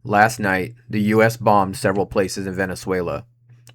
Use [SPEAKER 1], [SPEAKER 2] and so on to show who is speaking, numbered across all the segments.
[SPEAKER 1] Last night, the U.S. bombed several places in Venezuela.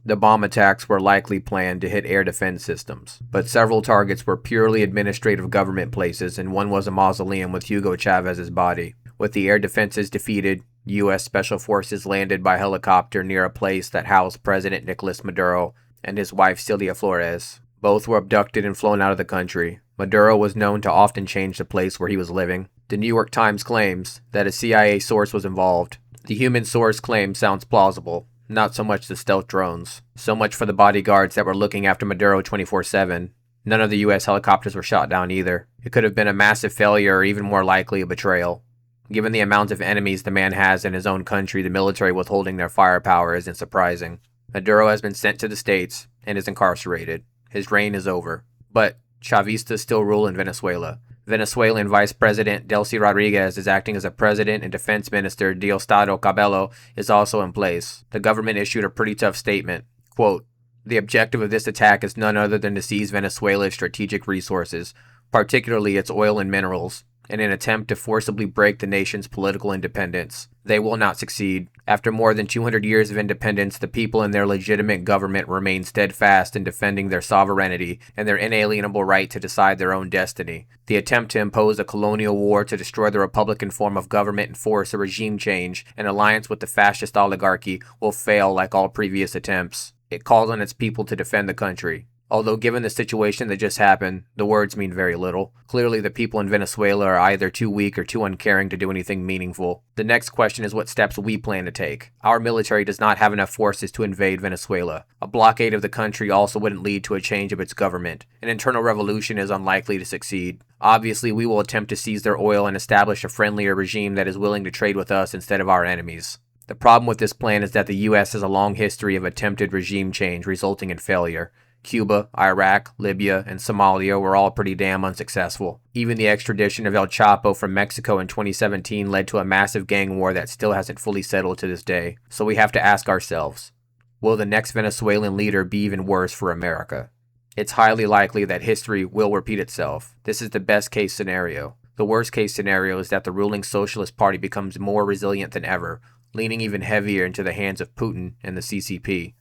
[SPEAKER 1] The bomb attacks were likely planned to hit air defense systems, but several targets were purely administrative government places, and one was a mausoleum with Hugo Chavez's body. With the air defenses defeated, U.S. Special Forces landed by helicopter near a place that housed President Nicolas Maduro and his wife Celia Flores. Both were abducted and flown out of the country. Maduro was known to often change the place where he was living. The New York Times claims that a CIA source was involved. The human source claim sounds plausible, not so much the stealth drones. So much for the bodyguards that were looking after Maduro 24/7. None of the U.S. helicopters were shot down either. It could have been a massive failure or even more likely a betrayal. Given the amount of enemies the man has in his own country, the military withholding their firepower isn't surprising. Maduro has been sent to the States and is incarcerated. His reign is over. But Chavistas still rule in Venezuela. Venezuelan Vice President Delcy Rodriguez is acting as a president, and Defense Minister Diosdado Cabello is also in place. The government issued a pretty tough statement. Quote, "The objective of this attack is none other than to seize Venezuela's strategic resources, particularly its oil and minerals, in an attempt to forcibly break the nation's political independence. They will not succeed. After more than 200 years of independence, the people and their legitimate government remain steadfast in defending their sovereignty and their inalienable right to decide their own destiny. The attempt to impose a colonial war to destroy the republican form of government and force a regime change in alliance with the fascist oligarchy will fail like all previous attempts. It calls on its people to defend the country." Although given the situation that just happened, the words mean very little. Clearly the people in Venezuela are either too weak or too uncaring to do anything meaningful. The next question is what steps we plan to take. Our military does not have enough forces to invade Venezuela. A blockade of the country also wouldn't lead to a change of its government. An internal revolution is unlikely to succeed. Obviously, we will attempt to seize their oil and establish a friendlier regime that is willing to trade with us instead of our enemies. The problem with this plan is that the U.S. has a long history of attempted regime change resulting in failure. Cuba, Iraq, Libya, and Somalia were all pretty damn unsuccessful. Even the extradition of El Chapo from Mexico in 2017 led to a massive gang war that still hasn't fully settled to this day. So we have to ask ourselves, will the next Venezuelan leader be even worse for America? It's highly likely that history will repeat itself. This is the best case scenario. The worst case scenario is that the ruling Socialist Party becomes more resilient than ever, leaning even heavier into the hands of Putin and the CCP.